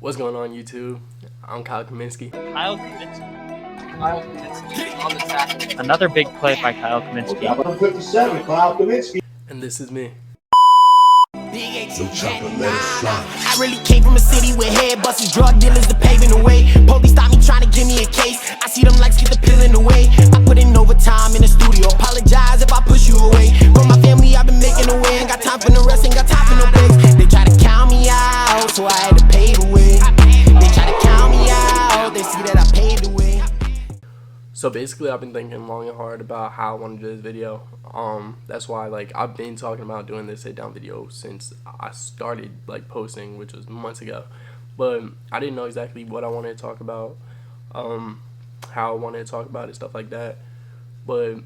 What's going on, YouTube? I'm Kyle Kaminsky. Kyle Kaminsky. Kyle Kaminsky on the tackle. Another big play by Kyle Kaminsky. 57, Kyle Kaminsky. And this is me. I really came from a city with head busters, drug dealers, the paving the way. Police stop me trying to give me a case. I see them likes get the pill in the way. I put in overtime in the studio. Apologize if I push you away. From my family, I've been making a way. Ain't got time for no rest, ain't got time for no breaks. They try to count me out, so I had to pave the way. They try to count me out, they see that I paved the way. So basically, I've been thinking long and hard about how I want to do this video. That's why I've been talking about doing this sit down video since I started posting, which was months ago. But I didn't know exactly what I wanted to talk about, how I wanted to talk about it, stuff like that. But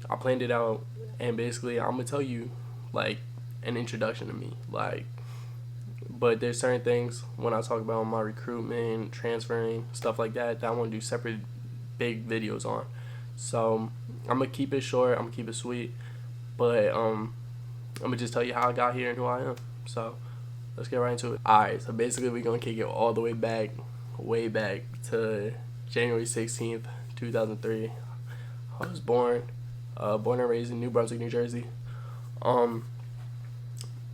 I planned it out, and basically I'm gonna tell you an introduction to me. But there's certain things when I talk about my recruitment, transferring, stuff like that I want to do separate big videos on. So I'm gonna keep it short, I'm gonna keep it sweet, but I'm gonna just tell you how I got here and who I am. So let's get right into it. Alright, so basically we're gonna kick it all the way back to January 16th, 2003. I was born and raised in New Brunswick, New Jersey.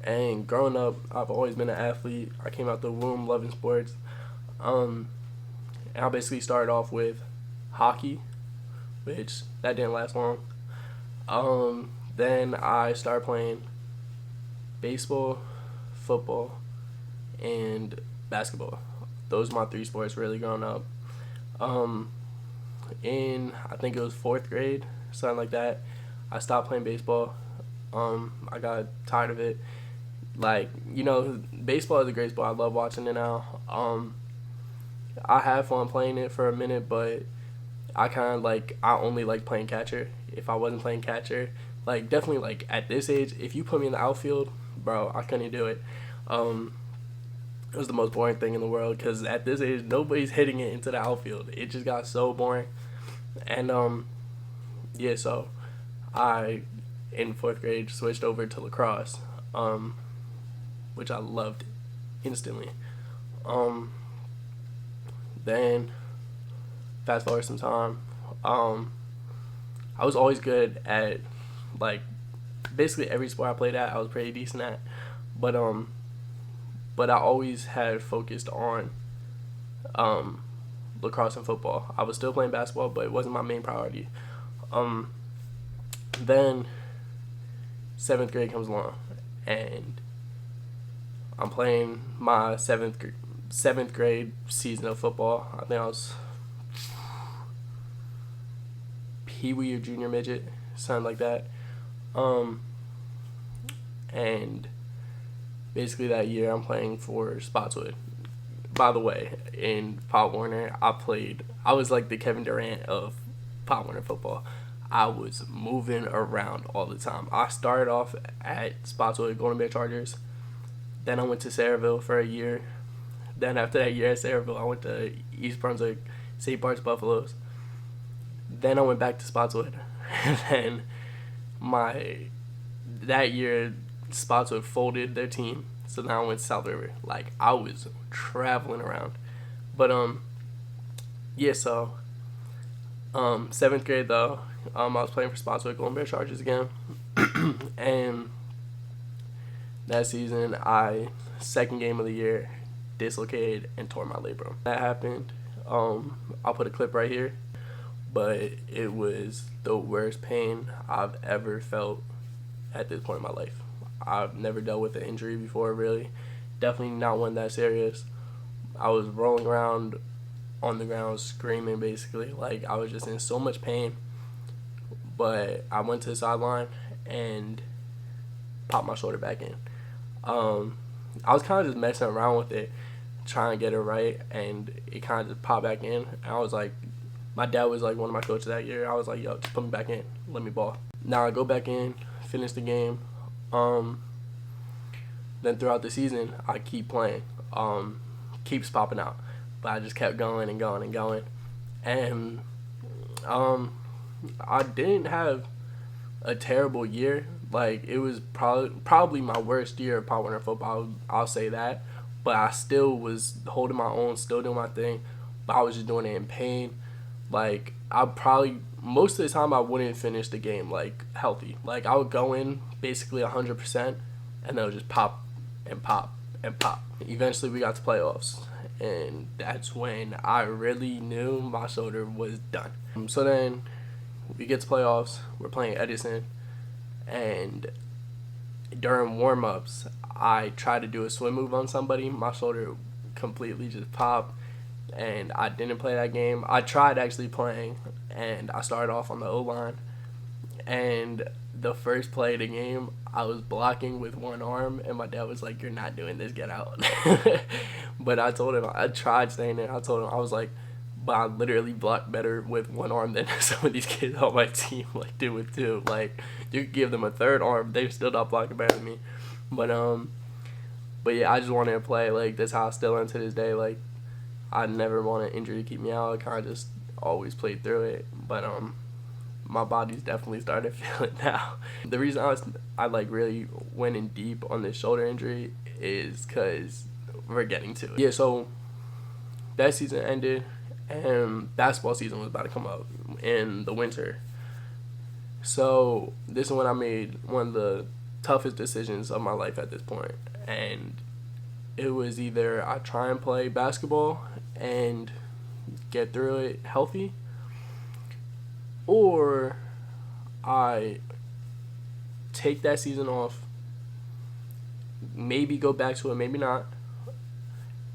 And growing up, I've always been an athlete. I came out the womb loving sports. And I basically started off with hockey, which that didn't last long. Then I started playing baseball, football, and basketball. Those are my three sports really growing up. In I think it was 4th grade, something like that, I stopped playing baseball. I got tired of it. Baseball is a great sport. I love watching it now. I had fun playing it for a minute, but I only like playing catcher. If I wasn't playing catcher, definitely at this age, if you put me in the outfield, bro, I couldn't do it. It was the most boring thing in the world, because at this age, nobody's hitting it into the outfield. It just got so boring. And yeah, so I in 4th grade switched over to lacrosse, which I loved instantly. Then fast forward some time, I was always good at basically every sport I played at. I was pretty decent at, but I always had focused on lacrosse and football. I was still playing basketball, but it wasn't my main priority. Then 7th grade comes along, and I'm playing my 7th grade season of football. I think I was Pee-wee or junior midget, something like that. And basically that year I'm playing for Spotswood. By the way, in Pop Warner, I was like the Kevin Durant of Pop Warner football. I was moving around all the time. I started off at Spotswood, Golden Bear Chargers. Then I went to Sayreville for a year. Then after that year at Sayreville, I went to East Brunswick, St. Bart's Buffaloes. Then I went back to Spotswood. And then that year, Spotswood folded their team. So now I went to South River. I was traveling around. But yeah, so 7th grade though, I was playing for Spotswood Golden Bear Chargers again. And that season, second game of the year, dislocated and tore my labrum. That happened. I'll put a clip right here. But it was the worst pain I've ever felt at this point in my life. I've never dealt with an injury before, really. Definitely not one that serious. I was rolling around on the ground screaming, basically. I was just in so much pain. But I went to the sideline and popped my shoulder back in. I was kind of just messing around with it, trying to get it right, and it kind of just popped back in. And I was like, my dad was one of my coaches that year. I was like, yo, just put me back in. Let me ball. Now I go back in, finish the game. Then throughout the season, I keep playing. Keeps popping out. But I just kept going and going and going. And I didn't have a terrible year. It was probably my worst year of Pop Warner football. I'll say that. but I still was holding my own, still doing my thing, but I was just doing it in pain. Like, I probably, most of the time I wouldn't finish the game, like, healthy. Like, I would go in basically 100%, and then it would just pop and pop and pop. Eventually we got to playoffs, and that's when I really knew my shoulder was done. So then we get to playoffs, we're playing Edison, and during warm-ups, I tried to do a swim move on somebody. My shoulder completely just popped, and I didn't play that game. I tried actually playing, and I started off on the O-line, and the first play of the game, I was blocking with one arm, and my dad was like, "You're not doing this, get out." But I told him, I tried staying there. I told him, I was like, but I literally block better with one arm than some of these kids on my team like do with two. Like, you could give them a third arm, they're still not blocking better than me. But yeah, I just wanted to play. Like, that's how I still am to this day. Like, I never wanted injury to keep me out. I kind of just always played through it. But my body's definitely starting to feel it now. The reason I like really went in deep on this shoulder injury is because we're getting to it. Yeah, so that season ended, and basketball season was about to come up in the winter. So this is when I made one of the toughest decisions of my life at this point. And it was either I try and play basketball and get through it healthy, or I take that season off, maybe go back to it, maybe not,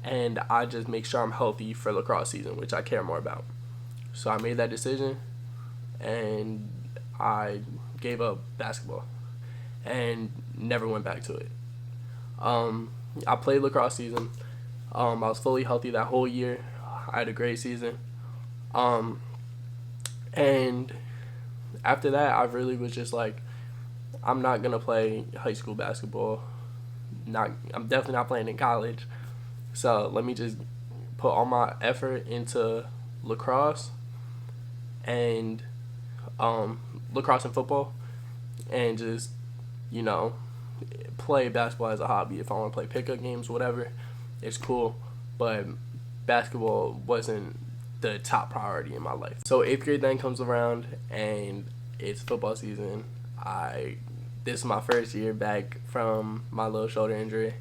and I just make sure I'm healthy for lacrosse season, which I care more about. So I made that decision, and I gave up basketball and never went back to it. I played lacrosse season. I was fully healthy that whole year. I had a great season. And after that, I really was just like, I'm not gonna play high school basketball. I'm definitely not playing in college. So let me just put all my effort into lacrosse and lacrosse and football, and just, you know, play basketball as a hobby. If I want to play pickup games, whatever, it's cool. But basketball wasn't the top priority in my life. So 8th grade then comes around, and it's football season. This is my first year back from my little shoulder injury,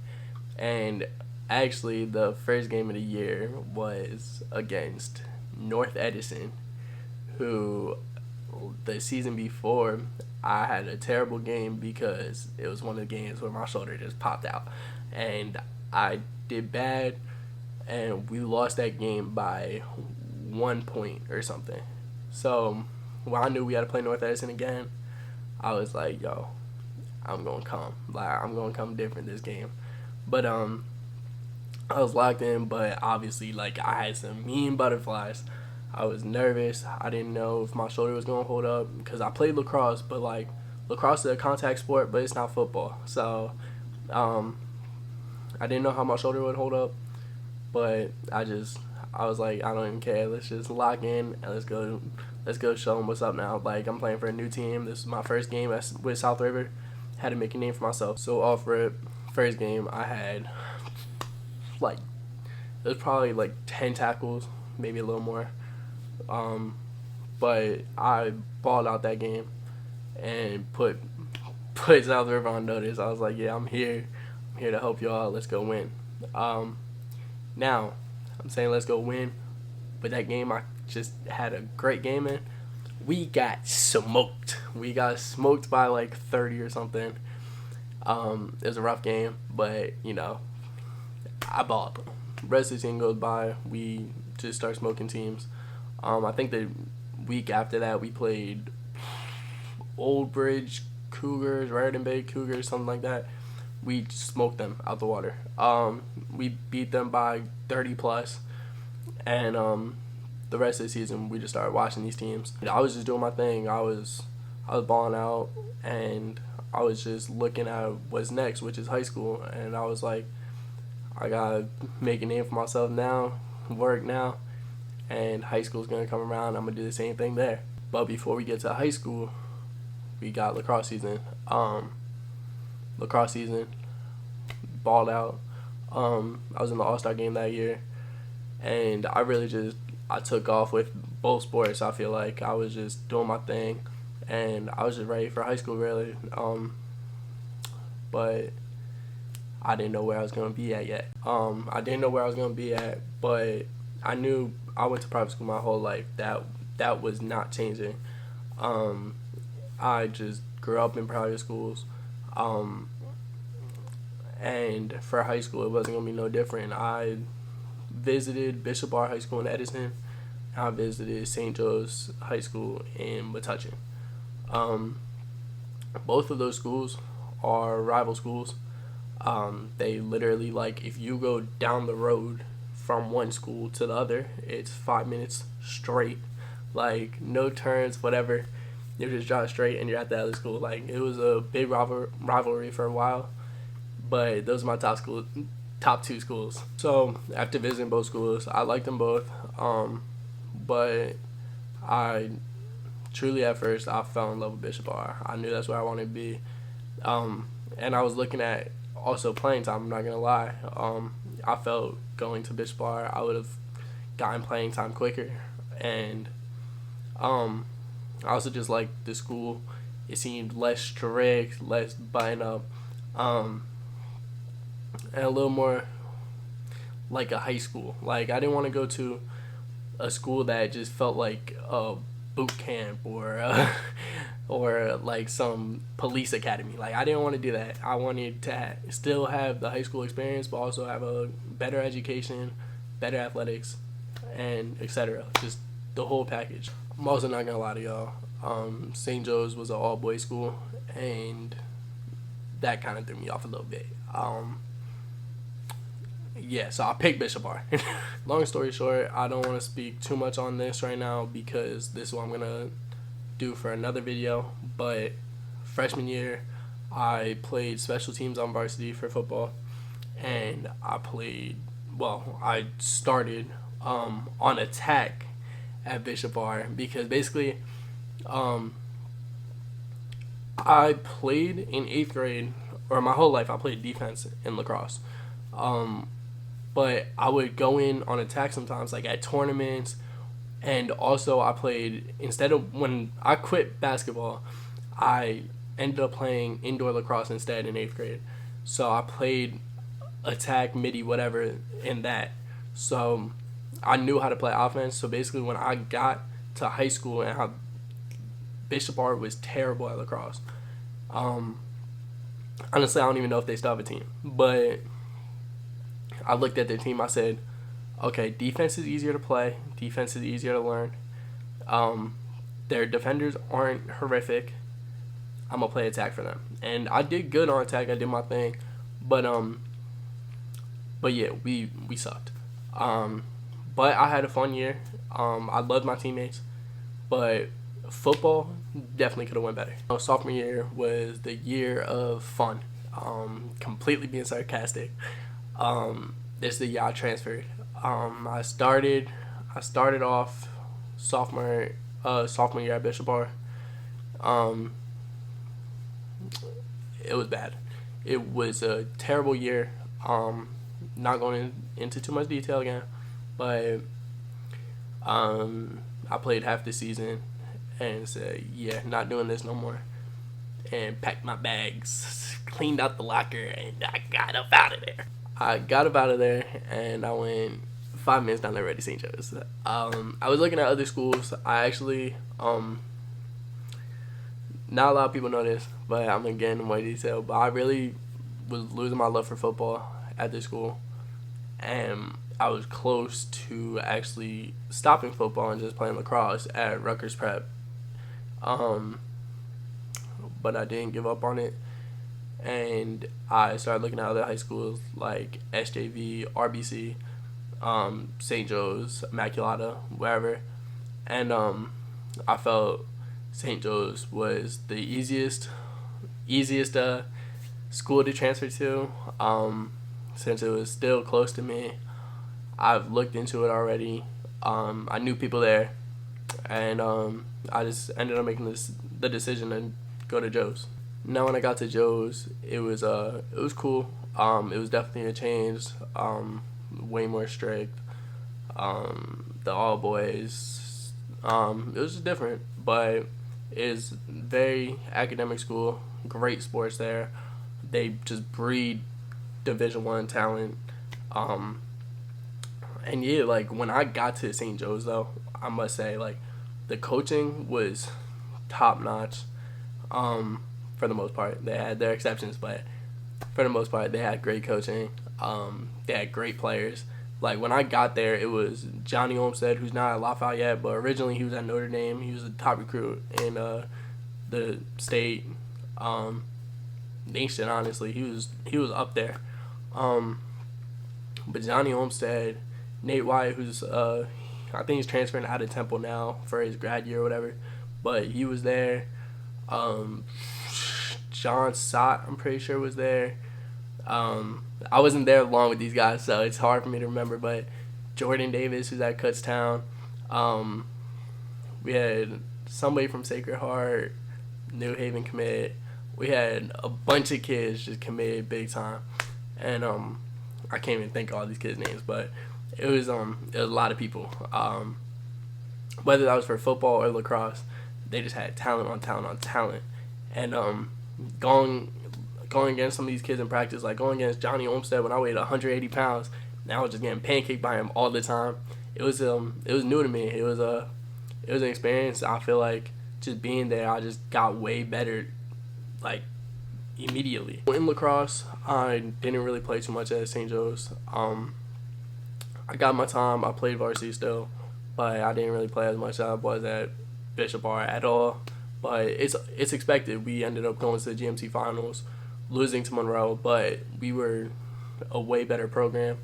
and actually the first game of the year was against North Edison, who the season before I had a terrible game because it was one of the games where my shoulder just popped out, and I did bad, and we lost that game by 1 point or something. So when I knew we had to play North Edison again, I was like, yo, I'm gonna come different this game. But I was locked in, but obviously, like, I had some mean butterflies. I was nervous. I didn't know if my shoulder was gonna hold up, because I played lacrosse, but like, lacrosse is a contact sport, but it's not football. So I didn't know how my shoulder would hold up, but I was like, I don't even care. Let's just lock in and let's go show them what's up now. Like, I'm playing for a new team. This is my first game with South River. Had to make a name for myself. So off rip, first game, I had like, it was probably like 10 tackles, maybe a little more. But I balled out that game and put South River on notice. I was like, yeah, I'm here to help y'all. Let's go win. Now, I'm saying let's go win, but that game I just had a great game in. We got smoked. We got smoked by like 30 or something. It was a rough game, but, you know, I balled. Rest of the season goes by. We just start smoking teams. I think the week after that we played Old Bridge Cougars, Raritan Bay Cougars, something like that. We smoked them out the water. We beat them by 30 plus, and the rest of the season we just started watching these teams. I was just doing my thing. I was balling out, and I was just looking at what's next, which is high school. And I was like, I gotta make a name for myself now, work now, and high school's gonna come around. I'm gonna do the same thing there. But before we get to high school, we got lacrosse season. Balled out. I was in the All-Star game that year, and I took off with both sports. I feel like I was just doing my thing, and I was just ready for high school, really. But I didn't know where I was going to be at yet. I didn't know where I was going to be at, but I knew I went to private school my whole life. That was not changing. I just grew up in private schools. And for high school, it wasn't going to be no different. I visited Bishop Bar High School in Edison. I visited St. Joe's High School in Metuchen. Both of those schools are rival schools. They literally, like, if you go down the road from one school to the other, it's 5 minutes straight. Like, no turns, whatever. You just drive straight and you're at the other school. Like, it was a big rivalry for a while. But those are my top two schools. So after visiting both schools, I liked them both. But I truly, at first, I fell in love with Bishop R. I knew that's where I wanted to be. And I was looking at also playing time. I'm not gonna lie. I felt going to Bishop R, I would have gotten playing time quicker. And I also just liked the school. It seemed less strict, less button up. And a little more like a high school. Like, I didn't want to go to a school that just felt like a boot camp or like some police academy. Like, I didn't want to do that. I wanted to still have the high school experience, but also have a better education, better athletics, and etc. Just the whole package. I'm also not gonna lie to y'all. St. Joe's was an all-boys school, and that kind of threw me off a little bit. Yeah, so I picked Bishop R. Long story short, I don't want to speak too much on this right now because this is what I'm going to do for another video. But freshman year, I played special teams on varsity for football. And I started on attack at Bishop R because basically I played in 8th grade, or my whole life I played defense in lacrosse. But I would go in on attack sometimes, like at tournaments, and also I played, when I quit basketball, I ended up playing indoor lacrosse instead in 8th grade. So I played attack, midi, whatever, in that. So I knew how to play offense. So basically when I got to high school and how Bishop R was terrible at lacrosse. Honestly, I don't even know if they still have a team, but I looked at their team. I said, okay, defense is easier to play. Defense is easier to learn. Their defenders aren't horrific. I'm going to play attack for them. And I did good on attack. I did my thing. But yeah, we sucked. But I had a fun year. I loved my teammates. But football definitely could have went better. Sophomore year was the year of fun. Completely being sarcastic. This is the year I transferred. I started off sophomore year at Bishop R. It was bad. It was a terrible year. Not going into too much detail again, but I played half the season and said, yeah, not doing this no more. And packed my bags, cleaned out the locker, and I got up out of there. And I went 5 minutes down the road to St. Joe's. I was looking at other schools. I actually, not a lot of people know this, but I'm going to get into more detail. But I really was losing my love for football at this school. And I was close to actually stopping football and just playing lacrosse at Rutgers Prep. But I didn't give up on it. And I started looking at other high schools like SJV, RBC, St. Joe's, Immaculata, wherever. And I felt St. Joe's was the easiest school to transfer to, since it was still close to me. I've looked into it already. I knew people there, and I just ended up making the decision to go to Joe's. Now when I got to Joe's, it was cool. It was definitely a change. Way more strict. The all boys. It was just different, but it's very academic school. Great sports there. They just breed Division I talent. And yeah, like when I got to St. Joe's though, I must say like the coaching was top notch. For the most part, they had their exceptions, but for the most part, they had great coaching. They had great players. Like when I got there, it was Johnny Olmstead, who's not at Lafayette yet, but originally he was at Notre Dame. He was a top recruit in the state nation. Honestly, he was up there. But Johnny Olmstead, Nate White, who's I think he's transferring out of Temple now for his grad year or whatever, but he was there. John Sott, I'm pretty sure, was there. I wasn't there along with these guys, so it's hard for me to remember, but Jordan Davis, who's at Kutztown. We had somebody from Sacred Heart, New Haven commit. We had a bunch of kids just committed big time. And I can't even think of all these kids' names, but it was a lot of people. Whether that was for football or lacrosse, they just had talent on talent on talent. And going against some of these kids in practice, like going against Johnny Olmstead when I weighed 180 pounds, and I was just getting pancaked by him all the time. It was new to me. It was an experience. I feel like just being there, I just got way better, like immediately. In lacrosse, I didn't really play too much at St. Joe's. I got my time. I played varsity still, but I didn't really play as much as I was at Bishop R at all. But it's expected. We ended up going to the GMC finals, losing to Monroe, but we were a way better program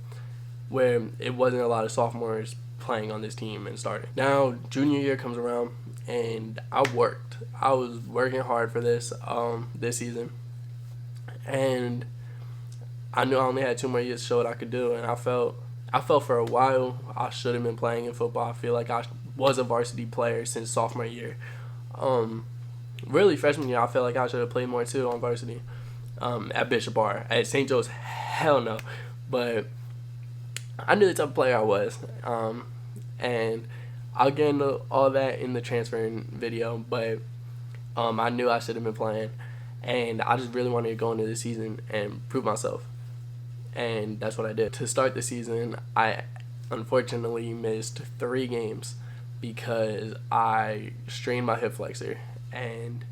where it wasn't a lot of sophomores playing on this team and starting. Now junior year comes around, and I was working hard for this season, and I knew I only had 2 more years to show what I could do, and I felt for a while I should have been playing in football. I feel like I was a varsity player since sophomore year. Really freshman year, I felt like I should have played more too on varsity. At Bishop R. At St. Joe's, hell no. But I knew the type of player I was. And I'll get into all that in the transferring video, but I knew I should have been playing. And I just really wanted to go into the season and prove myself. And that's what I did. To start the season, I unfortunately missed 3 games because I strained my hip flexor. And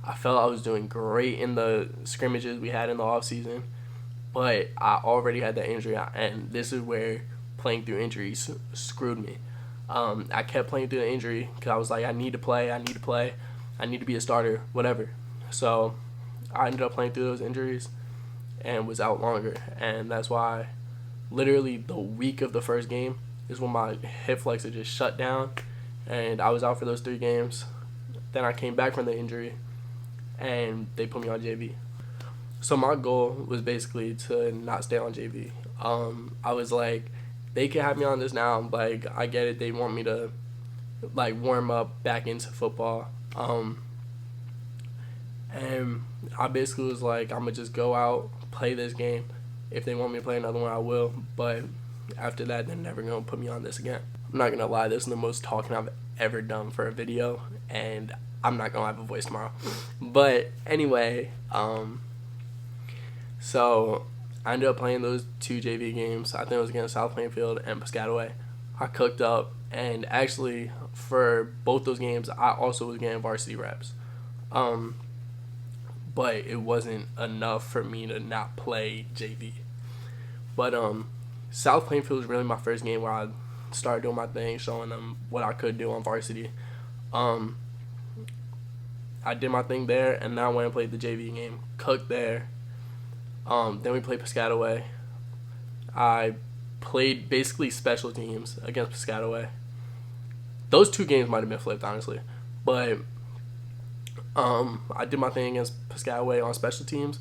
I felt I was doing great in the scrimmages we had in the off season, but I already had that injury, and this is where playing through injuries screwed me. I kept playing through the injury because I was like, I need to play, I need to be a starter, whatever. So I ended up playing through those injuries and was out longer, and that's why literally the week of the first game is when my hip flexor just shut down, and I was out for those 3 games. Then I came back from the injury, and they put me on JV. So my goal was basically to not stay on JV. I was like, they can have me on this now. Like, I get it. They want me to, like, warm up back into football. And I basically was like, I'm going to just go out, play this game. If they want me to play another one, I will. But after that, they're never going to put me on this again. I'm not going to lie. This is the most talking I've ever done for a video, and I'm not gonna have a voice tomorrow. But anyway, so I ended up playing those 2 JV games. I think it was against South Plainfield and Piscataway. I cooked up, and actually for both those games I also was getting varsity reps, but it wasn't enough for me to not play JV. But South Plainfield was really my first game where I started doing my thing, showing them what I could do on varsity. I did my thing there, and now I went and played the JV game. Cooked there. Then we played Piscataway. I played basically special teams against Piscataway. Those 2 games might have been flipped, honestly. But I did my thing against Piscataway on special teams.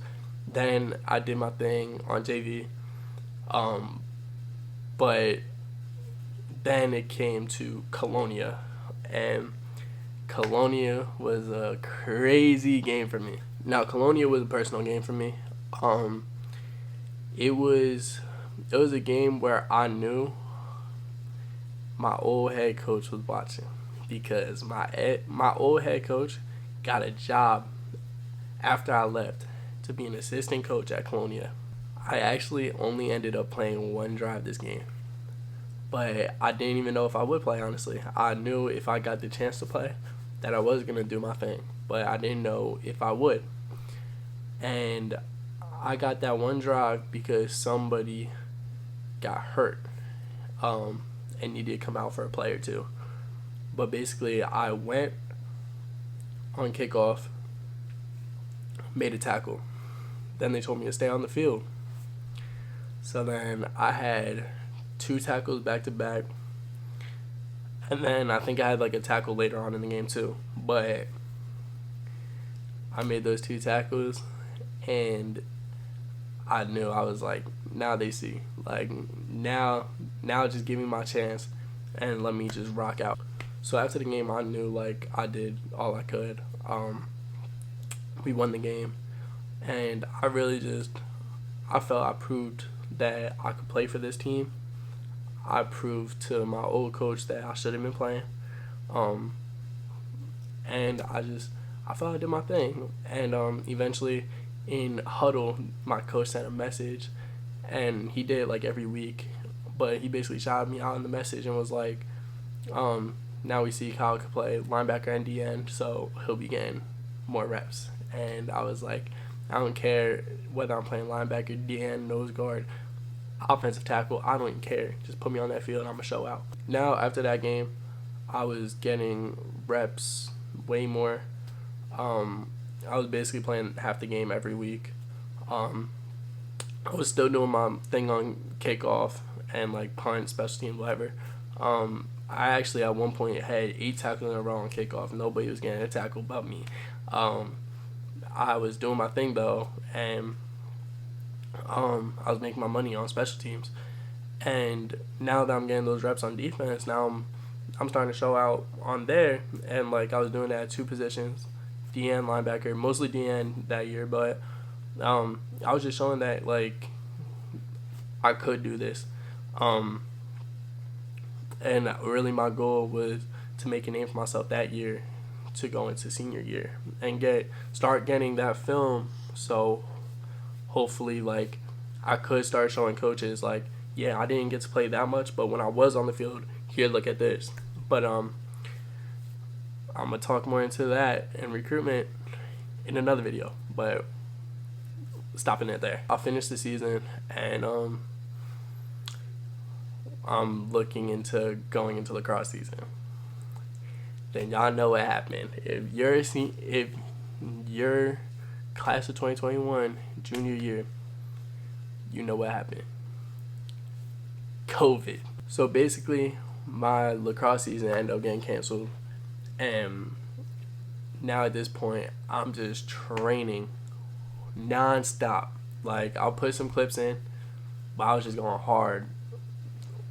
Then I did my thing on JV. But then it came to Colonia, and Colonia was a crazy game for me. Now, Colonia was a personal game for me. it was a game where I knew my old head coach was watching, because my old head coach got a job after I left to be an assistant coach at Colonia. I actually only ended up playing one drive this game, but I didn't even know if I would play, honestly. I knew if I got the chance to play that I was going to do my thing, but I didn't know if I would. And I got that one drive because somebody got hurt and needed to come out for a play or two. But basically, I went on kickoff, made a tackle. Then they told me to stay on the field. So then I had 2 tackles back to back. And then I think I had like a tackle later on in the game too. But I made those 2 tackles, and I knew, I was like, now they see. Like, now just give me my chance and let me just rock out. So after the game, I knew, like, I did all I could. We won the game, and I felt I proved that I could play for this team. I proved to my old coach that I should have been playing. And I felt I did my thing. And eventually, in huddle, my coach sent a message, and he did like every week, but he basically shouted me out in the message and was like, now we see Kyle could play linebacker and DN, so he'll be getting more reps. And I was like, I don't care whether I'm playing linebacker, DN, nose guard, offensive tackle, I don't even care. Just put me on that field and I'm going to show out. Now, after that game, I was getting reps way more. I was basically playing half the game every week. I was still doing my thing on kickoff and like punt, special team, whatever. I actually at one point had 8 tackles in a row on kickoff. Nobody was getting a tackle but me. I was doing my thing though, and I was making my money on special teams. And now that I'm getting those reps on defense, now I'm starting to show out on there. And like I was doing that at 2 positions, DN, linebacker, mostly DN that year, but I was just showing that like I could do this. And really my goal was to make a name for myself that year, to go into senior year and start getting that film, so hopefully like I could start showing coaches like, yeah, I didn't get to play that much, but when I was on the field, here, look at this. But I'm gonna talk more into that and recruitment in another video, but stopping it there. I'll finish the season, and I'm looking into going into lacrosse season. Then y'all know what happened. If your class of 2021 junior year, you know what happened. COVID. So basically, my lacrosse season ended up getting canceled, and now at this point, I'm just training non-stop. Like, I'll put some clips in, but I was just going hard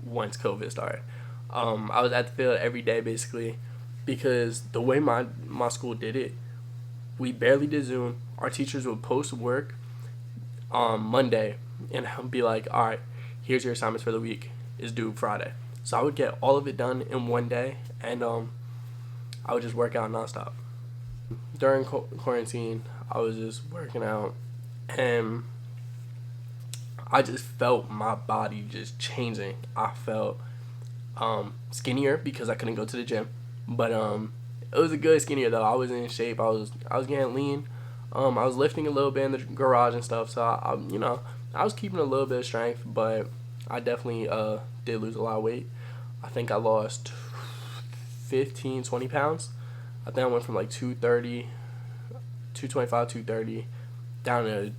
once COVID started. I was at the field every day basically, because the way my school did it, we barely did Zoom. Our teachers would post work on Monday and be like, all right, here's your assignments for the week. It's due Friday. So I would get all of it done in one day, and I would just work out nonstop. During quarantine, I was just working out, and I just felt my body just changing. I felt skinnier because I couldn't go to the gym, but it was a good skinnier though. I was in shape. I was getting lean. I was lifting a little bit in the garage and stuff, so I was keeping a little bit of strength, but I definitely did lose a lot of weight. I think I lost 15, 20 pounds. I think I went from like 225, 230 down to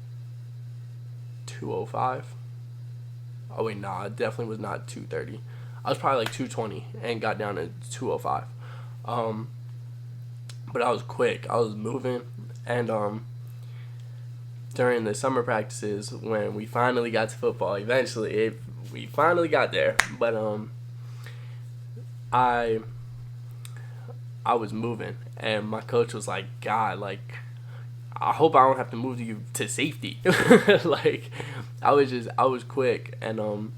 205. Oh wait, nah, it definitely was not 230. I was probably like 220 and got down to 205. But I was quick. I was moving, and during the summer practices when we finally got to football, eventually we finally got there. But I was moving, and my coach was like, God, like, I hope I don't have to move you to safety. Like, I was quick, and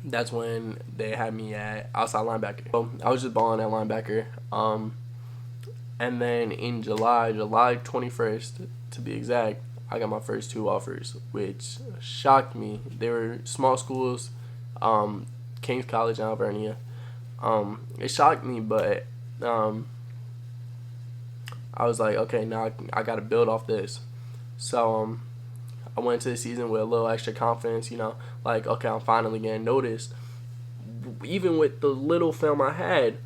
that's when they had me at outside linebacker. So I was just balling at linebacker. And then in July 21st to be exact, I got my first 2 offers, which shocked me. They were small schools, King's College in Alvernia. It shocked me, but I was like, okay, now I got to build off this. So I went into the season with a little extra confidence, like, okay, I'm finally getting noticed. Even with the little film I had,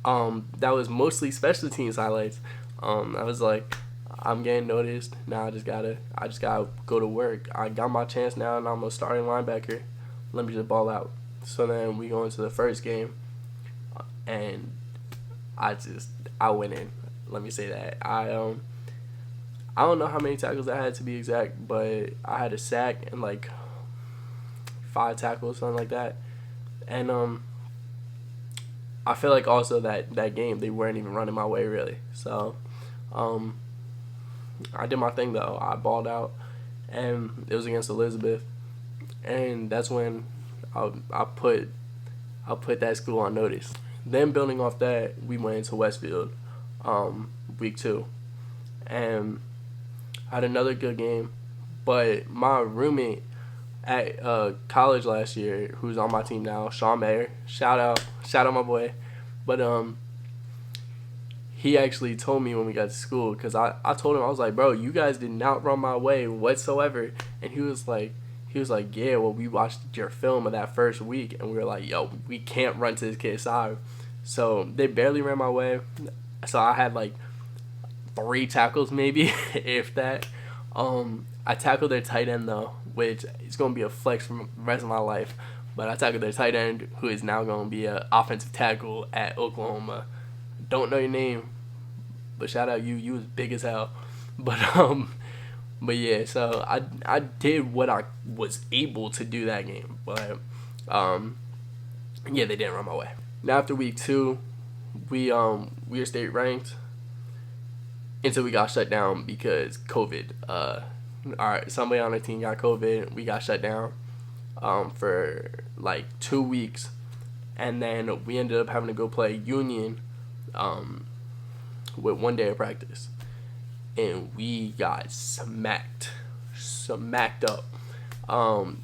that was mostly special teams highlights. I was like, I'm getting noticed. Now I just gotta go to work. I got my chance now, and I'm a starting linebacker. Let me just ball out. So then we go into the first game, and I went in. Let me say that. I don't know how many tackles I had to be exact, but I had a sack and like 5 tackles, something like that. And I feel like also that game they weren't even running my way really. So I did my thing though. I balled out, and it was against Elizabeth, and that's when I put that school on notice. Then building off that, we went into Westfield, week 2, and I had another good game. But my roommate at college last year, who's on my team now, Sean Mayer, shout out my boy. But he actually told me when we got to school, because I told him, I was like, bro, you guys did not run my way whatsoever. And he was like, yeah, well, we watched your film of that first week, and we were like, yo, we can't run to this kid's side. So they barely ran my way. So I had like 3 tackles maybe, if that. I tackled their tight end though, which is going to be a flex for the rest of my life. But I tackled their tight end, who is now going to be an offensive tackle at Oklahoma. Don't know your name, but shout out you. You was big as hell. But yeah. So I did what I was able to do that game. But yeah, they didn't run my way. Now after week 2, we were state ranked until we got shut down because COVID. Somebody on the team got COVID. We got shut down for like 2 weeks, and then we ended up having to go play Union with 1 day of practice, and we got smacked up.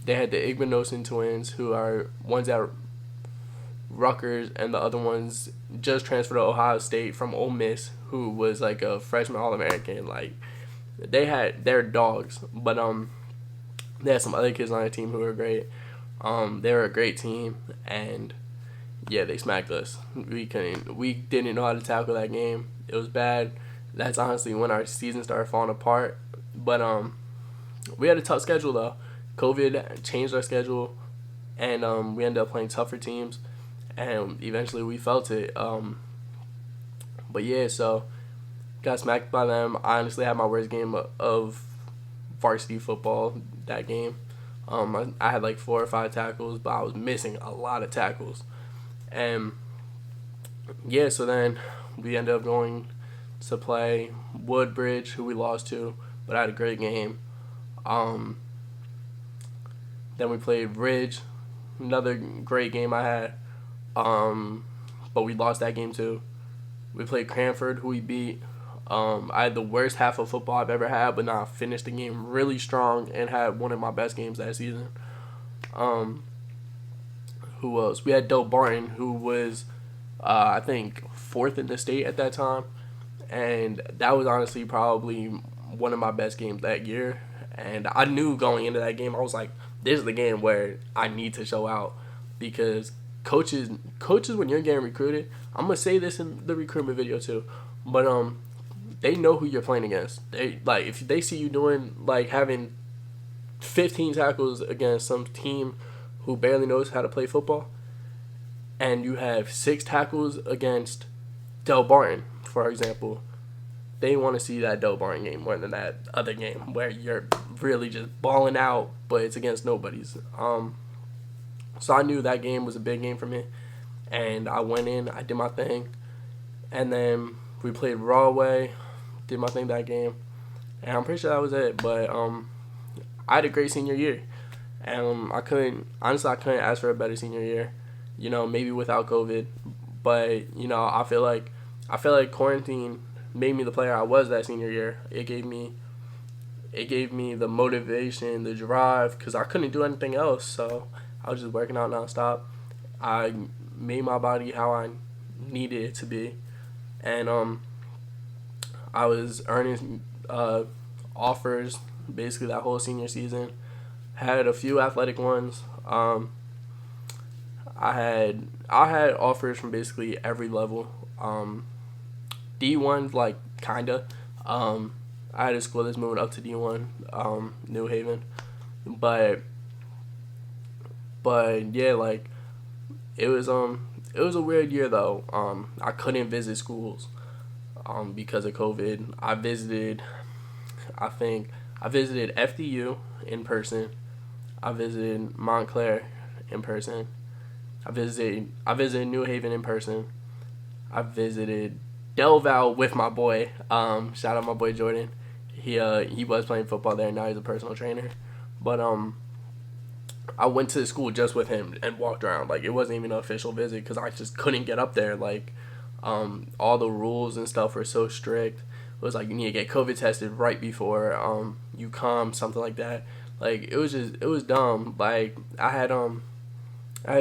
They had the Igbenogson twins, who are ones at Rutgers, and the other ones just transferred to Ohio State from Ole Miss, who was like a freshman All-American. Like, they're dogs, but they had some other kids on their team who were great. They were a great team, and yeah, they smacked us. We didn't know how to tackle that game. It was bad. That's honestly when our season started falling apart. But we had a tough schedule though. COVID changed our schedule, and we ended up playing tougher teams, and eventually we felt it. But yeah, so got smacked by them. I honestly had my worst game of varsity football that game. I had like 4 or 5 tackles, but I was missing a lot of tackles. And yeah, so then we ended up going to play Woodbridge, who we lost to, but I had a great game. Then we played Ridge, another great game I had, but we lost that game too. We played Cranford, who we beat. I had the worst half of football I've ever had, but I finished the game really strong and had one of my best games that season. Who else? We had Del Barton, who was, I think, 4th in the state at that time. And that was honestly probably one of my best games that year. And I knew going into that game, I was like, this is the game where I need to show out. Because coaches, when you're getting recruited, I'm going to say this in the recruitment video too, but they know who you're playing against. They, like, if they see you doing, like, having 15 tackles against some team who barely knows how to play football, and you have 6 tackles against Del Barton, for example, they want to see that Del Barton game more than that other game where you're really just balling out, but it's against nobodies. So I knew that game was a big game for me, and I went in, I did my thing, and then we played Broadway, did my thing that game. and I'm pretty sure that was it. But I had a great senior year, and I couldn't ask for a better senior year. Maybe without COVID, but I feel like quarantine made me the player I was that senior year. It gave me the motivation, the drive, because I couldn't do anything else. So I was just working out nonstop. I made my body how I needed it to be, and I was earning offers basically that whole senior season. Had a few athletic ones. I had offers from basically every level. D1, like, kinda. I had a school that's moving up to D1, New Haven, but yeah, like, it was a weird year though. I couldn't visit schools because of COVID. I visited FDU in person. I visited Montclair in person. I visited New Haven in person. I visited Del Val with my boy. Shout out my boy Jordan. He was playing football there. Now he's a personal trainer. But I went to the school just with him and walked around. Like, it wasn't even an official visit because I just couldn't get up there. Like, all the rules and stuff were so strict. It was like you need to get COVID tested right before you come, something like that. Like, it was dumb. Like, I had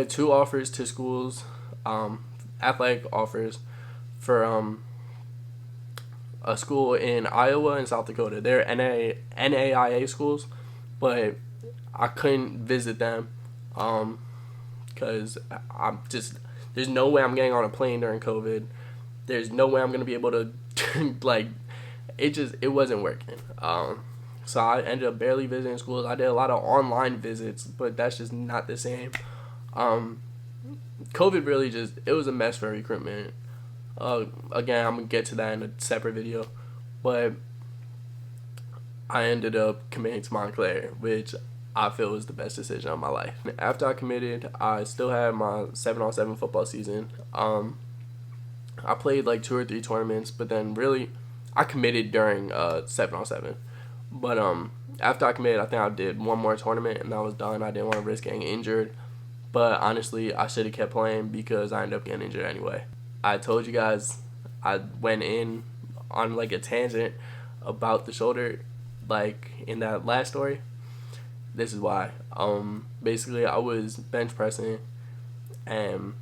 2 offers to schools, athletic offers for a school in Iowa and South Dakota. They're NAIA schools, but I couldn't visit them because there's no way I'm getting on a plane during COVID. There's no way I'm going to be able to, like, it wasn't working. So I ended up barely visiting schools. I did a lot of online visits, but that's just not the same. COVID really it was a mess for recruitment. Again, I'm going to get to that in a separate video, but I ended up committing to Montclair, which I feel was the best decision of my life. After I committed, I still had my 7-on-7 football season. I played like 2 or 3 tournaments, but then really I committed during 7-on-7. But after I committed, I think I did 1 more tournament and I was done. I didn't want to risk getting injured. But honestly, I should have kept playing because I ended up getting injured anyway. I told you guys I went in on like a tangent about the shoulder, like in that last story. This is why. Basically, I was bench pressing and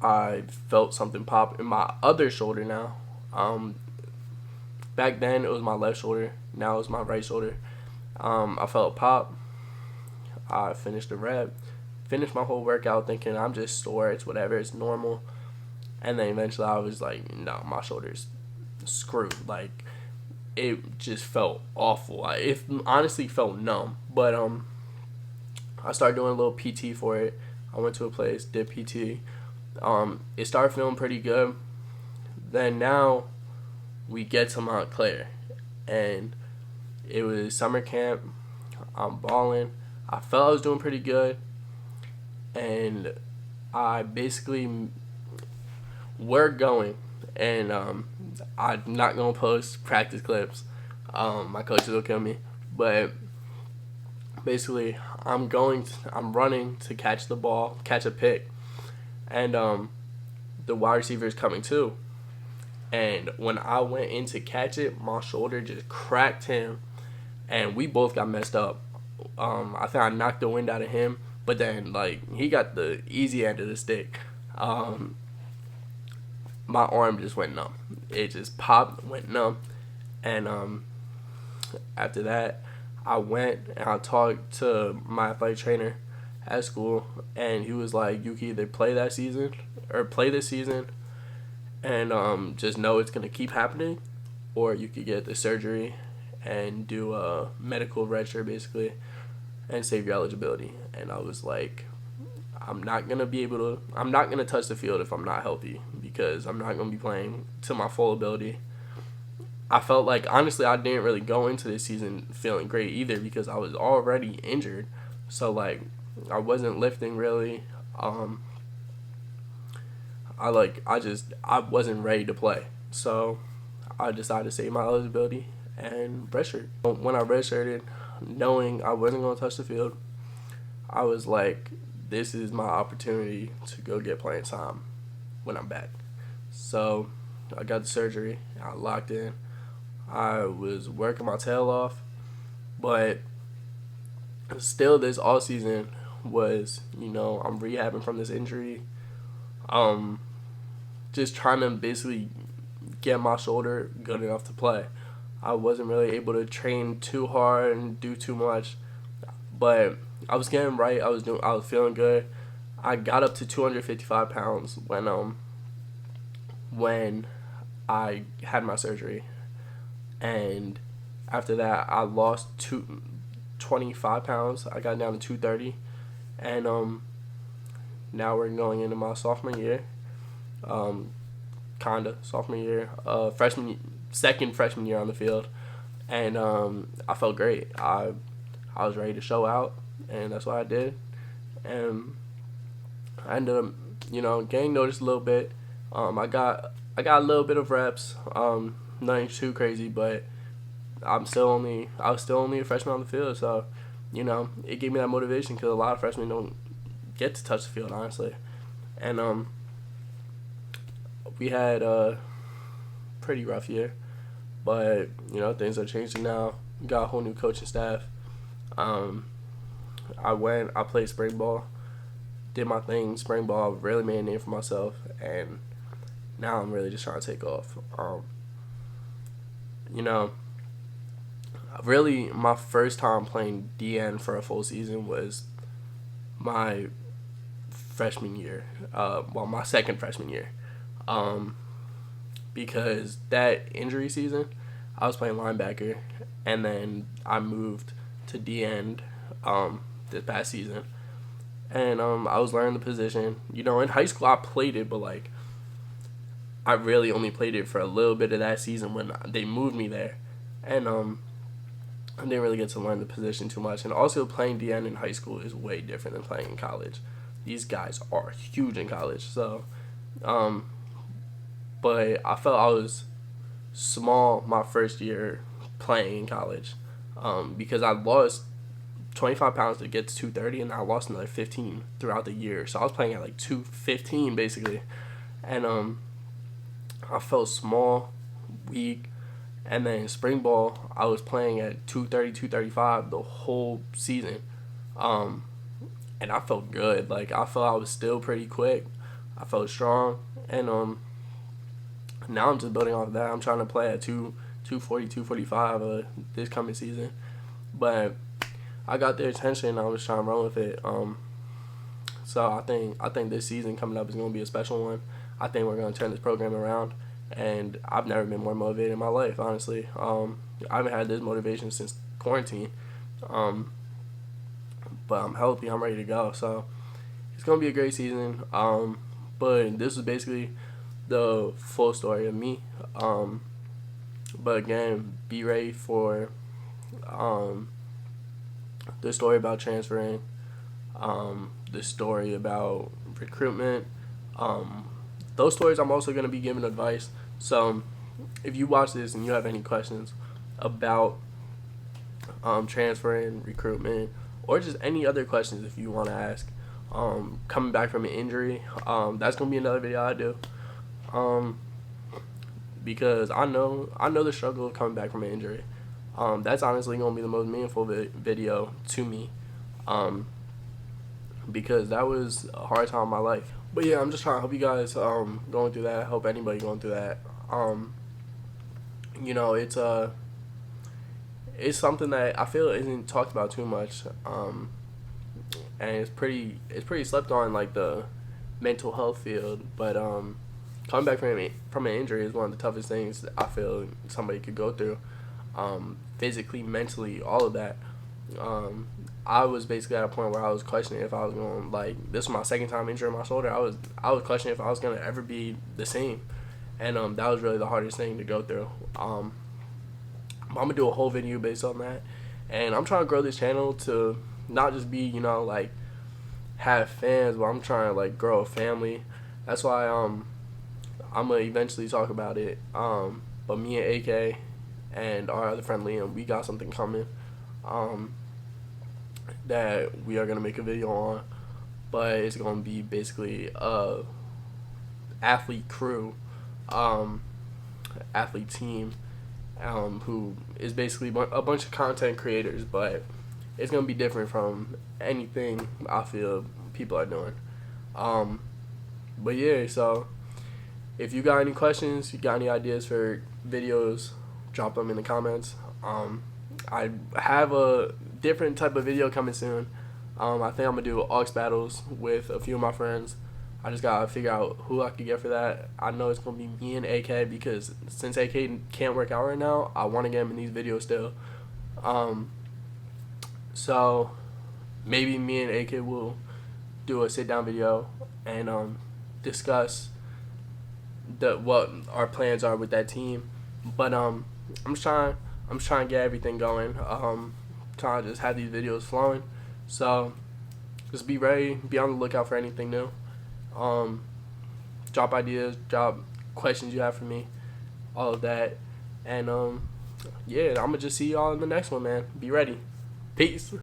I felt something pop in my other shoulder now. Back then, it was my left shoulder. Now it's my right shoulder. I felt a pop. I finished the rep. Finished my whole workout thinking I'm just sore. It's whatever. It's normal. And then eventually I was like, no, my shoulder's screwed. Like, it just felt awful. It honestly felt numb. But I started doing a little PT for it. I went to a place, did PT. It started feeling pretty good. Then now we get to Montclair. And it was summer camp. I'm balling. I felt I was doing pretty good. And I basically... we're going, and I'm not going to post practice clips. My coaches will kill me. But basically, I'm running to catch the ball, catch a pick. And the wide receiver is coming too. And when I went in to catch it, my shoulder just cracked him. And we both got messed up. I think I knocked the wind out of him. But then, like, he got the easy end of the stick. My arm just went numb. It just popped, went numb. And after that, I went and I talked to my athletic trainer at school. And he was like, you can either play that season or play this season and just know it's going to keep happening. Or you could get the surgery and do a medical redshirt, basically, and save your eligibility. And I was like, I'm not going to touch the field if I'm not healthy because I'm not going to be playing to my full ability. I felt like, honestly, I didn't really go into this season feeling great either because I was already injured. So, like, I wasn't lifting really. I wasn't ready to play. So I decided to save my eligibility and redshirt. When I redshirted, knowing I wasn't going to touch the field, I was like, this is my opportunity to go get playing time when I'm back. So I got the surgery. I locked in. I was working my tail off, but still this all season was, I'm rehabbing from this injury. Just trying to basically get my shoulder good enough to play. I wasn't really able to train too hard and do too much, but I was getting right. I was feeling good. I got up to 255 pounds when I had my surgery, and after that I lost 25 pounds. I got down to 230, and now we're going into my sophomore year, sophomore year, second freshman year on the field, and I felt great. I was ready to show out, and that's what I did, and I ended up, getting noticed a little bit. I got a little bit of reps, nothing too crazy, but I was still only a freshman on the field, so it gave me that motivation because a lot of freshmen don't get to touch the field, honestly, and we had a pretty rough year, but things are changing now. We got a whole new coaching staff. I played spring ball, did my thing, spring ball, really made a name for myself, and now I'm really just trying to take off. Really, my first time playing DN for a full season was my freshman year. My second freshman year. Because that injury season, I was playing linebacker, and then I moved to DN this past season. And I was learning the position. In high school I played it, but I really only played it for a little bit of that season when they moved me there. And I didn't really get to learn the position too much. And also playing DN in high school is way different than playing in college. These guys are huge in college. So, but I felt I was small my first year playing in college, because I lost 25 pounds to get to 230, and I lost another 15 throughout the year. So I was playing at 215 basically, and I felt small, weak. And then in spring ball, I was playing at 230, 235 the whole season, and I felt good. I felt I was still pretty quick. I felt strong, and now I'm just building off of that. I'm trying to play at 240, 245 this coming season, but I got their attention. I was trying to run with it. So I think this season coming up is going to be a special one. I think we're going to turn this program around, and I've never been more motivated in my life, honestly. I haven't had this motivation since quarantine, but I'm healthy. I'm ready to go. So it's going to be a great season. But this is basically the full story of me. But again, be ready for the story about transferring, the story about recruitment. Those stories I'm also going to be giving advice. So if you watch this and you have any questions about transferring, recruitment, or just any other questions if you want to ask, coming back from an injury, that's going to be another video I do. Because I know the struggle of coming back from an injury. That's honestly going to be the most meaningful video to me, because that was a hard time in my life. But yeah, I'm just trying to help you guys going through that. Help anybody going through that. It's something that I feel isn't talked about too much, and it's pretty slept on, the mental health field. But coming back from an injury is one of the toughest things that I feel somebody could go through, physically, mentally, all of that. I was basically at a point where I was questioning if I was going this was my second time injuring my shoulder. I was questioning if I was gonna ever be the same, and that was really the hardest thing to go through. I'm gonna do a whole video based on that, and I'm trying to grow this channel to not just be have fans, but I'm trying to grow a family. That's why I'm gonna eventually talk about it. But me and AK, and our other friend Liam, we got something coming that we are gonna make a video on, but it's gonna be basically a athlete crew, athlete team, who is basically a bunch of content creators, but it's gonna be different from anything I feel people are doing. But yeah, so if you got any questions, you got any ideas for videos, drop them in the comments. I have a different type of video coming soon. I think I'm gonna do aux battles with a few of my friends. I just gotta figure out who I could get for that. I know it's gonna be me and AK, because since AK can't work out right now, I want to get him in these videos still. So maybe me and AK will do a sit down video and discuss what our plans are with that team. But I'm trying to get everything going. Trying to just have these videos flowing. So just be ready, be on the lookout for anything new. Drop ideas, drop questions you have for me, all of that. And yeah, I'm gonna just see y'all in the next one, man. Be ready. Peace.